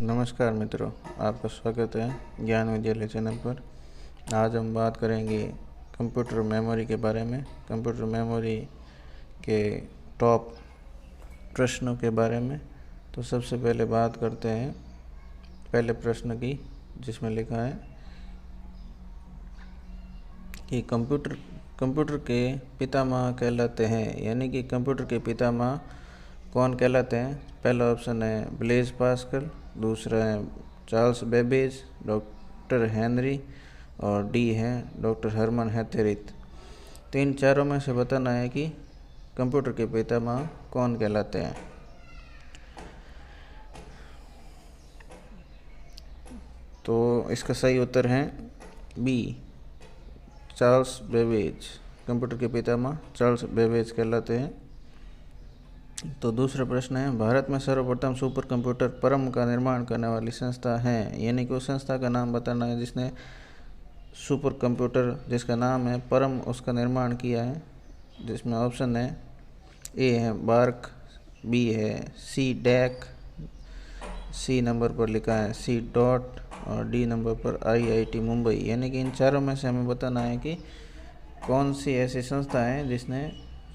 नमस्कार मित्रों, आपका स्वागत है ज्ञान विद्यालय चैनल पर। आज हम बात करेंगे कंप्यूटर मेमोरी के बारे में। कंप्यूटर मेमोरी के टॉप प्रश्नों के बारे में। तो सबसे पहले बात करते हैं पहले प्रश्न की, जिसमें लिखा है कि कंप्यूटर के पितामह कहलाते हैं, यानी कि कंप्यूटर के पितामह कौन कहलाते हैं। पहला ऑप्शन है ब्लेज पास्कल, दूसरा है चार्ल्स बेबेज, डॉक्टर हेनरी, और डी है डॉक्टर हरमन हेथेरिथ। तो इन चारों में से बताना है कि कंप्यूटर के पितामह कौन कहलाते हैं। तो इसका सही उत्तर है बी, चार्ल्स बेबेज। कंप्यूटर के पितामह चार्ल्स बेबेज कहलाते हैं। तो दूसरा प्रश्न है, भारत में सर्वप्रथम सुपर कंप्यूटर परम का निर्माण करने वाली संस्था है, यानी कि उस संस्था का नाम बताना है जिसने सुपर कंप्यूटर जिसका नाम है परम उसका निर्माण किया है। जिसमें ऑप्शन है ए है बार्क, बी है सी डैक, सी नंबर पर लिखा है सी डॉट, और डी नंबर पर IIT मुंबई। यानी कि इन चारों में से हमें बताना है कि कौन सी ऐसी संस्था है जिसने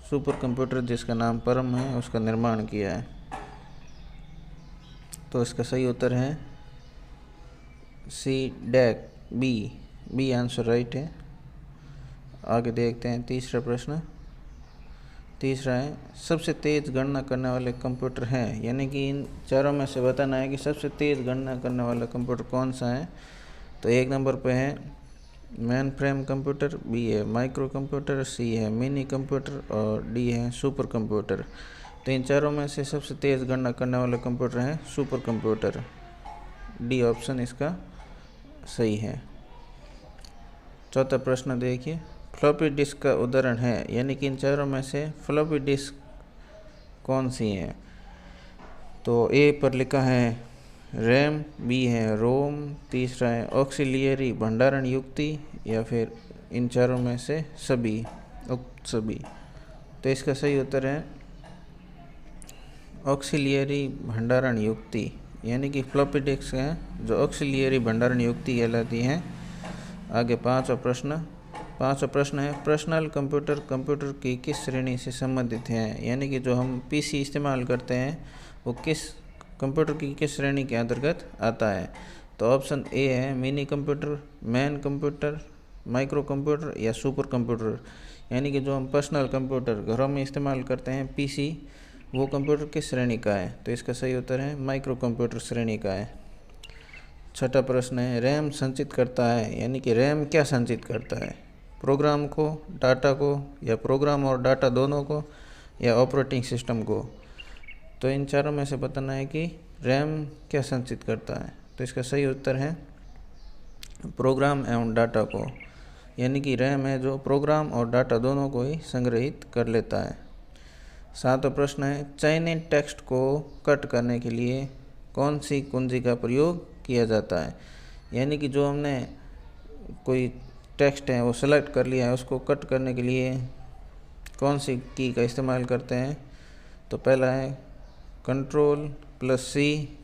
सुपर कंप्यूटर जिसका नाम परम है उसका निर्माण किया है। तो इसका सही उत्तर है C DAC, B answer right है। आगे देखते हैं तीसरा प्रश्न। तीसरा है सबसे तेज़ गणना करने वाले कंप्यूटर हैं, यानी कि इन चारों में से बताना है कि सबसे तेज़ गणना करने वाला कंप्यूटर कौन सा है। तो एक नंबर पे है मेन फ्रेम कंप्यूटर, बी है माइक्रो कंप्यूटर, सी है मिनी कंप्यूटर, और डी है सुपर कंप्यूटर। तो इन चारों में से सबसे तेज़ गणना करने वाला कंप्यूटर है सुपर कंप्यूटर। डी ऑप्शन इसका सही है। चौथा प्रश्न देखिए, फ्लॉपी डिस्क का उदाहरण है, यानी कि इन चारों में से फ्लॉपी डिस्क कौन सी है। तो ए पर लिखा है रैम, बी है रोम, तीसरा है ऑक्सिलियरी भंडारण युक्ति, या फिर इन चारों में से सभी, उक्त सभी। तो इसका सही उत्तर है ऑक्सिलियरी भंडारण युक्ति, यानी कि फ्लॉपी डिस्क हैं जो ऑक्सिलियरी भंडारण युक्ति कहलाती हैं। आगे पांचवा प्रश्न है पर्सनल कंप्यूटर कंप्यूटर की किस श्रेणी से संबंधित हैं, यानी कि जो हम PC इस्तेमाल करते हैं वो किस कंप्यूटर की किस श्रेणी के अंतर्गत आता है। तो ऑप्शन ए है mini computer, man computer, micro computer, या सुपर कंप्यूटर। यानी कि जो हम पर्सनल कंप्यूटर घरों में इस्तेमाल करते हैं PC, वो कंप्यूटर किस श्रेणी का है। तो इसका सही उत्तर है माइक्रो कंप्यूटर श्रेणी का है। छठा प्रश्न है रैम संचित करता है, यानी कि रैम क्या संचित करता है, प्रोग्राम को, डाटा को, या प्रोग्राम और डाटा दोनों को, या ऑपरेटिंग सिस्टम को। तो इन चारों में से बताना है कि रैम क्या संचित करता है। तो इसका सही उत्तर है प्रोग्राम एवं डाटा को, यानी कि रैम है जो प्रोग्राम और डाटा दोनों को ही संग्रहित कर लेता है। सातवां प्रश्न है चयनित टेक्स्ट को कट करने के लिए कौन सी कुंजी का प्रयोग किया जाता है, यानी कि जो हमने कोई टेक्स्ट है वो सेलेक्ट कर लिया है, उसको कट करने के लिए कौन सी की का इस्तेमाल करते हैं। तो पहला है Ctrl+C,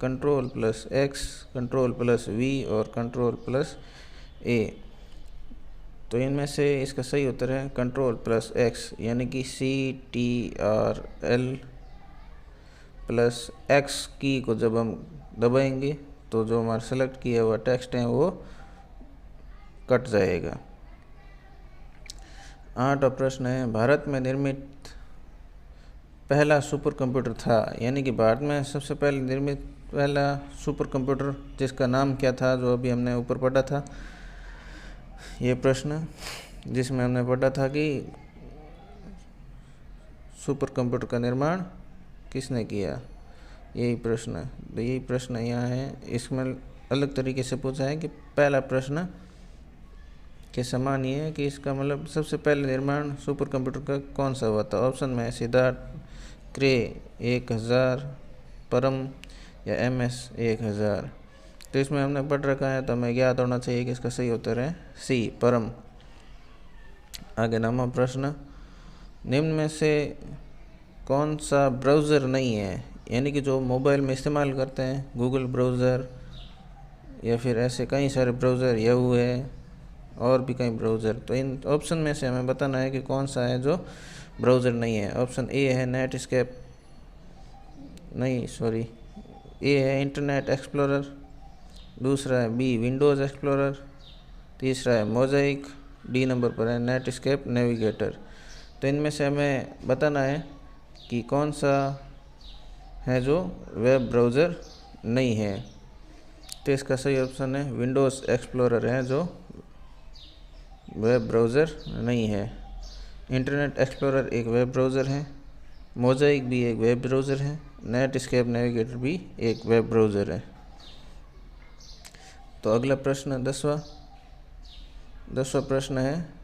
Ctrl+X, Ctrl+V और Ctrl+A। तो इनमें से इसका सही उत्तर है Ctrl+X, यानी कि Ctrl+X की को जब हम दबाएंगे तो जो हमारा सेलेक्ट किया हुआ टेक्स्ट है वो कट जाएगा। आठवां प्रश्न है भारत में निर्मित पहला सुपर कंप्यूटर था, यानी कि भारत में सबसे पहले निर्मित पहला सुपर कंप्यूटर जिसका नाम क्या था, जो अभी हमने ऊपर पढ़ा था ये प्रश्न, जिसमें हमने पढ़ा था कि सुपर कंप्यूटर का निर्माण किसने किया, यही प्रश्न। तो यही प्रश्न यहाँ है। इसमें अलग तरीके से पूछा है कि पहला प्रश्न के समान ये है कि इसका मतलब सबसे पहले निर्माण सुपर कंप्यूटर का कौन सा हुआ था। ऑप्शन में सिद्धार्थ, क्रे 1000, परम, या MS 1000। तो इसमें हमने पढ़ रखा है तो हमें याद होना चाहिए कि इसका सही उत्तर है सी, परम। आगे 9वां प्रश्न, निम्न में से कौन सा ब्राउज़र नहीं है, यानी कि जो मोबाइल में इस्तेमाल करते हैं, गूगल ब्राउज़र या फिर ऐसे कई सारे ब्राउज़र, याहू है और भी कई ब्राउज़र। तो इन ऑप्शन में से हमें बताना है कि कौन सा है जो ब्राउज़र नहीं है। ऑप्शन ए है नेटस्केप, नहीं सॉरी, ए है इंटरनेट एक्सप्लोरर, दूसरा है बी विंडोज़ एक्सप्लोरर, तीसरा है मोज़ाइक, डी नंबर पर है नेटस्केप नेविगेटर। तो इनमें से हमें बताना है कि कौन सा है जो वेब ब्राउज़र नहीं है। तो इसका सही ऑप्शन है विंडोज़ एक्सप्लोरर है जो वेब ब्राउज़र नहीं है। इंटरनेट एक्सप्लोरर एक वेब ब्राउज़र है, मोज़ाइक भी एक वेब ब्राउज़र है, नेटस्केप नेविगेटर भी एक वेब ब्राउज़र है। तो अगला प्रश्न 10वां प्रश्न है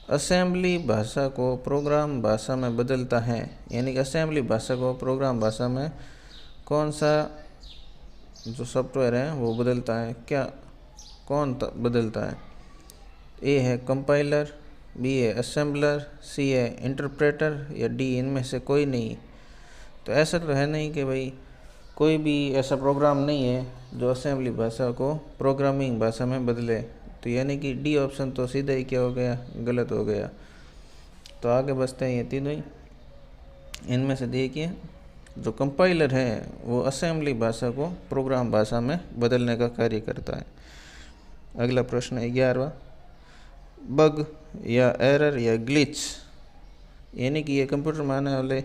असेंबली भाषा को प्रोग्राम भाषा में बदलता है। यानी कि असेंबली भाषा को प्रोग्राम भाषा में कौन सा जो सॉफ्टवेयर है वो बदलता है, क्या कौन बदलता है। ए है कंपाइलर, बी है असेंबलर, सी है इंटरप्रेटर या डी इनमें से कोई नहीं। तो ऐसा तो है नहीं कि भाई कोई भी ऐसा प्रोग्राम नहीं है जो असेंबली भाषा को प्रोग्रामिंग भाषा में बदले। तो यानी कि डी ऑप्शन तो सीधा ही क्या हो गया, गलत हो गया। तो आगे बढ़ते हैं ये तीनों ही। इनमें से देखिए जो कंपाइलर है वो असेंबली भाषा को प्रोग्राम भाषा में बदलने का कार्य करता है। अगला प्रश्न 11वां, बग या एरर या ग्लिच, यानी कि ये कंप्यूटर में आने वाले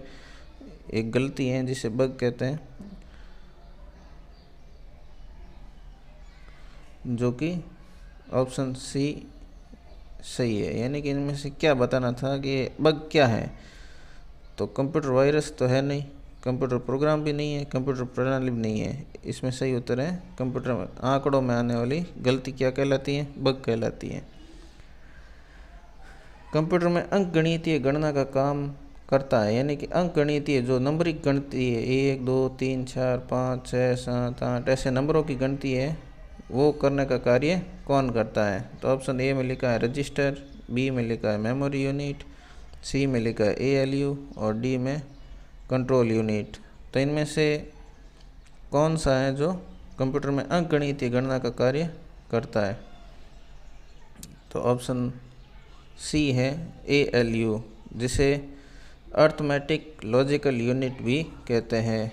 एक गलती है जिसे बग कहते हैं, जो कि ऑप्शन सी सही है। यानी कि इनमें से क्या बताना था कि बग क्या है। तो कंप्यूटर वायरस तो है नहीं, कंप्यूटर प्रोग्राम भी नहीं है, कंप्यूटर प्रणाली भी नहीं है। इसमें सही उत्तर है कंप्यूटर में आंकड़ों में आने वाली गलती क्या कहलाती है, बग कहलाती है। कंप्यूटर में अंकगणितीय गणना का काम करता है। यानी कि अंकगणितीय जो नंबरिक गणती है 1 2 3 4 5 6 7 8 ऐसे नंबरों की गणती है वो करने का कार्य कौन करता है। तो ऑप्शन ए में लिखा है रजिस्टर, बी में लिखा है मेमोरी यूनिट, सी में लिखा है एएलयू और डी में कंट्रोल यूनिट। तो इनमें से कौन सा है जो कंप्यूटर में अंकगणितीय गणना का कार्य करता है। तो ऑप्शन सी है एएलयू, जिसे अर्थमेटिक लॉजिकल यूनिट भी कहते हैं।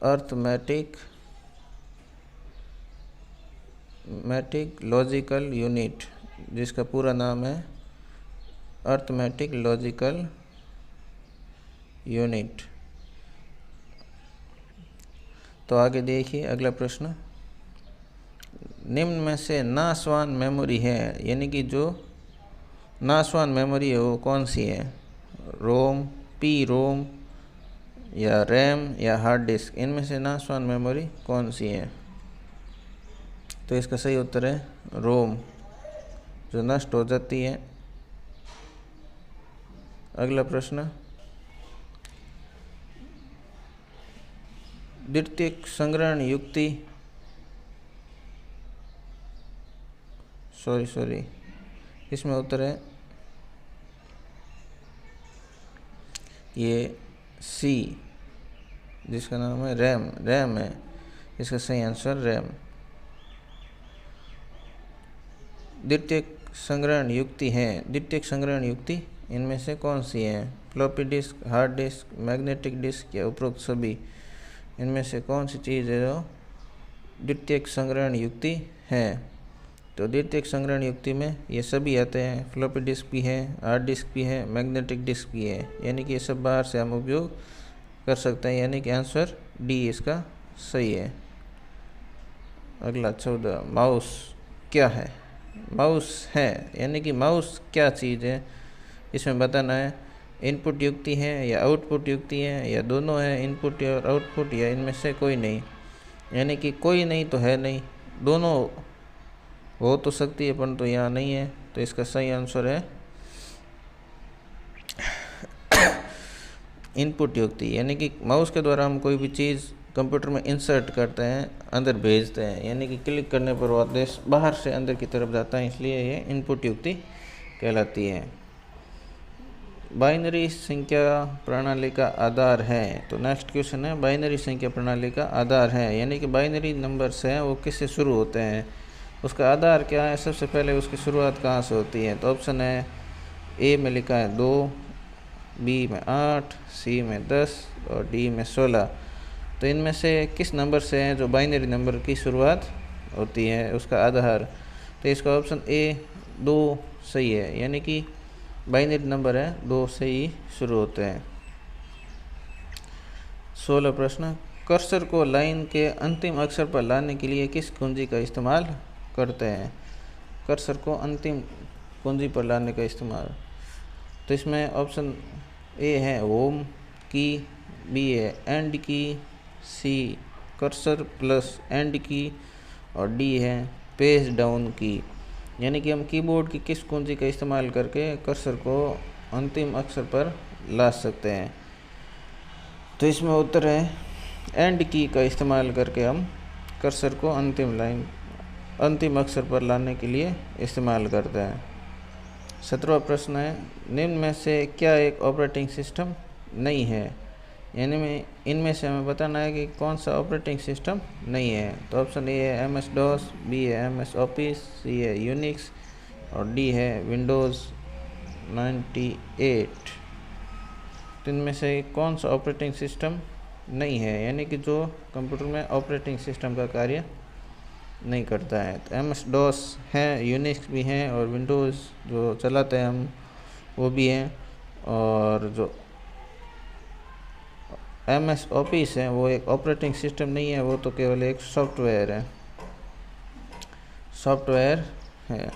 अर्थमेटिक लॉजिकल यूनिट, जिसका पूरा नाम है अर्थमेटिक लॉजिकल यूनिट। तो आगे देखिए अगला प्रश्न, निम्न में से नासवान मेमोरी है। यानी कि जो नासवान मेमोरी है वो कौन सी है, रोम, पी रोम या रैम या हार्ड डिस्क। इनमें से नासवान मेमोरी कौन सी है। तो इसका सही उत्तर है रोम, जो नष्ट हो जाती है। अगला प्रश्न, द्वितीयक संग्रहण युक्ति सॉरी इसमें उत्तर है ये सी, जिसका नाम है रैम है। इसका सही आंसर रैम। द्वितीयक संग्रहण युक्ति है, द्वितीयक संग्रहण युक्ति इनमें से कौन सी है, floppy disk, hard disk, magnetic disk या उपरोक्त सभी। इनमें से कौन सी चीज़ है जो द्वितीयक संग्रहण युक्ति है। तो द्वितीयक संग्रहण युक्ति में ये सभी आते हैं, फ्लॉपी डिस्क भी है, हार्ड डिस्क भी है, मैग्नेटिक डिस्क भी है। यानी कि ये सब बाहर से हम उपयोग कर सकते हैं। यानी कि आंसर डी इसका सही है। अगला 14, माउस क्या है। माउस है यानी कि माउस क्या चीज़ है, इसमें बताना है इनपुट युक्ति है या आउटपुट युक्ति है या दोनों है, इनपुट और आउटपुट, या इनमें से कोई नहीं। यानी कि कोई नहीं तो है नहीं, दोनों हो तो सकती है परंतु यहाँ नहीं है। तो इसका सही आंसर है इनपुट युक्ति। यानी कि माउस के द्वारा हम कोई भी चीज़ कंप्यूटर में इंसर्ट करते हैं, अंदर भेजते हैं। यानी कि क्लिक करने पर वो आदेश बाहर से अंदर की तरफ जाता है, इसलिए ये इनपुट युक्ति कहलाती है। बाइनरी संख्या प्रणाली का आधार है। तो नेक्स्ट क्वेश्चन है बाइनरी संख्या प्रणाली का आधार है, यानी कि बाइनरी नंबर्स हैं वो किससे शुरू होते हैं, उसका आधार क्या है, सबसे पहले उसकी शुरुआत कहाँ से होती है। तो ऑप्शन है ए में लिखा है 2, बी में 8, सी में 10 और डी में 16। तो इनमें से किस नंबर से है जो बाइनरी नंबर की शुरुआत होती है उसका आधार। तो इसका ऑप्शन ए 2 सही है, यानी कि बाइनरी नंबर है 2 से ही शुरू होते हैं। 16 प्रश्न, कर्सर को लाइन के अंतिम अक्षर पर लाने के लिए किस कुंजी का इस्तेमाल करते हैं। कर्सर को अंतिम कुंजी पर लाने का इस्तेमाल, तो इसमें ऑप्शन ए है होम की, बी है एंड की, सी कर्सर प्लस एंड की और डी है पेज डाउन की। यानी कि हम कीबोर्ड की किस कुंजी का इस्तेमाल करके कर्सर को अंतिम अक्षर पर ला सकते हैं। तो इसमें उत्तर है एंड की का इस्तेमाल करके हम कर्सर को अंतिम अक्षर पर लाने के लिए इस्तेमाल करते हैं। 17वां प्रश्न है निम्न में से क्या एक ऑपरेटिंग सिस्टम नहीं है, यानी में इनमें से हमें बताना है कि कौन सा ऑपरेटिंग सिस्टम नहीं है। तो ऑप्शन ए है MS DOS, बी है MS Office, सी है यूनिक्स और डी है विंडोज़ 98। तो इनमें से कौन सा ऑपरेटिंग सिस्टम नहीं है, यानी कि जो कंप्यूटर में ऑपरेटिंग सिस्टम का कार्य नहीं करता है। तो MS DOS है, यूनिक्स भी हैं और विंडोज़ जो चलाते हैं हम वो भी हैं, और जो MS Office है वो एक ऑपरेटिंग सिस्टम नहीं है, वो तो केवल एक सॉफ्टवेयर है।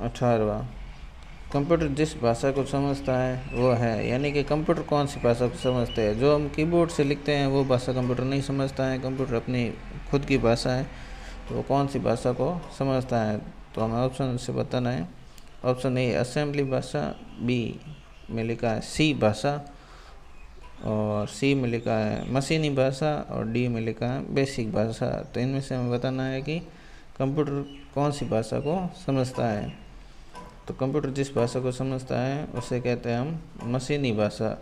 18वां, कंप्यूटर जिस भाषा को समझता है वो है, यानी कि कंप्यूटर कौन सी भाषा को समझते हैं। जो हम कीबोर्ड से लिखते हैं वो भाषा कंप्यूटर नहीं समझता है, कंप्यूटर अपनी खुद की भाषा है, तो वो कौन सी भाषा को समझता है। तो हमें ऑप्शन से बताना है। ऑप्शन ए असेंबली भाषा, बी में लिखा है सी भाषा और सी में लिखा है मशीनी भाषा और डी में लिखा है बेसिक भाषा। तो इनमें से हमें बताना है कि कंप्यूटर कौन सी भाषा को समझता है। तो कंप्यूटर जिस भाषा को समझता है उसे कहते हैं हम मशीनी भाषा,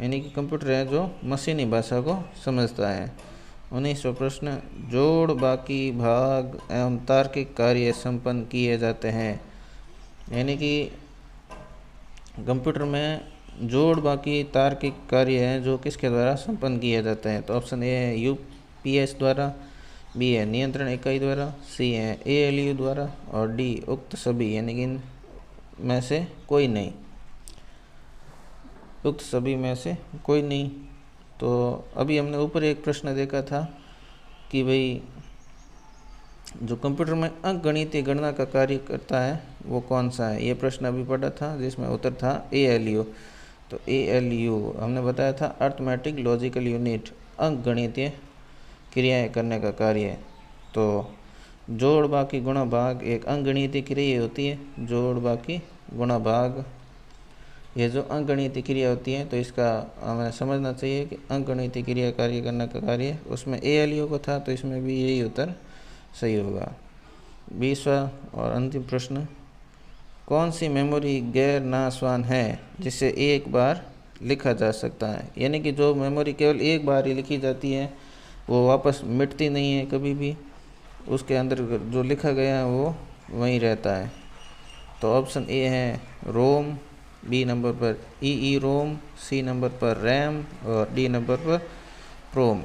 यानी कि कंप्यूटर है जो मशीनी भाषा को समझता है। 19वां प्रश्न, जोड़ बाकी भाग एवं तार्किक कार्य संपन्न किए जाते हैं, यानी कि कंप्यूटर में जोड़ बाकी तार्किक कार्य हैं जो किसके द्वारा संपन्न किए जाते हैं। तो ऑप्शन ए है UPS द्वारा, बी है नियंत्रण इकाई द्वारा, सी है ALU द्वारा और डी उक्त सभी, यानी कि इन में से कोई नहीं, उक्त सभी में से कोई नहीं। तो अभी हमने ऊपर एक प्रश्न देखा था कि भाई जो कंप्यूटर में अंकगणितीय गणना का कार्य करता है वो कौन सा है। ये प्रश्न अभी पढ़ा था जिसमें उत्तर था ALU। तो ALU हमने बताया था अर्थमेटिक लॉजिकल यूनिट, अंकगणितीय क्रियाएं करने का कार्य। तो जोड़ बाकी गुणा भाग एक अंकगणितीय क्रिया होती है। जोड़ बाकी गुणा भाग ये जो अंकगणितीय क्रिया होती है, तो इसका हमें समझना चाहिए कि अंकगणितीय क्रिया कार्य करने का कार्य उसमें ALU को था, तो इसमें भी यही उत्तर सही होगा। 20वां और अंतिम प्रश्न, कौन सी मेमोरी गैर नाशवान है जिसे एक बार लिखा जा सकता है, यानी कि जो मेमोरी केवल एक बार ही लिखी जाती है वो वापस मिटती नहीं है कभी भी, उसके अंदर जो लिखा गया है वो वहीं रहता है। तो ऑप्शन ए है रोम, बी नंबर पर EEROM, सी नंबर पर रैम और डी नंबर पर प्रोम।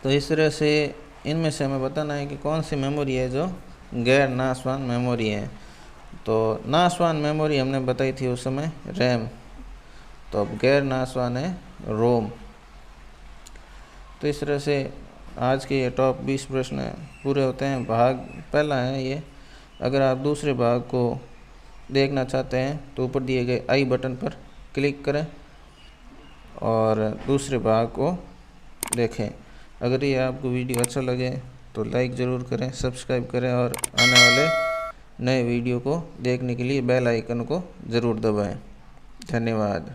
तो इस तरह से इनमें से हमें बताना है कि कौन सी मेमोरी है जो गैर नाशवान मेमोरी है। तो नाशवान मेमोरी हमने बताई थी उस समय रैम, तो अब गैर नाशवान है रोम। तो इस तरह से आज के ये टॉप 20 प्रश्न पूरे होते हैं। भाग पहला है ये। अगर आप दूसरे भाग को देखना चाहते हैं तो ऊपर दिए गए आई बटन पर क्लिक करें और दूसरे भाग को देखें। अगर ये आपको वीडियो अच्छा लगे तो लाइक ज़रूर करें, सब्सक्राइब करें और आने वाले नए वीडियो को देखने के लिए बेल आइकन को ज़रूर दबाएं। धन्यवाद।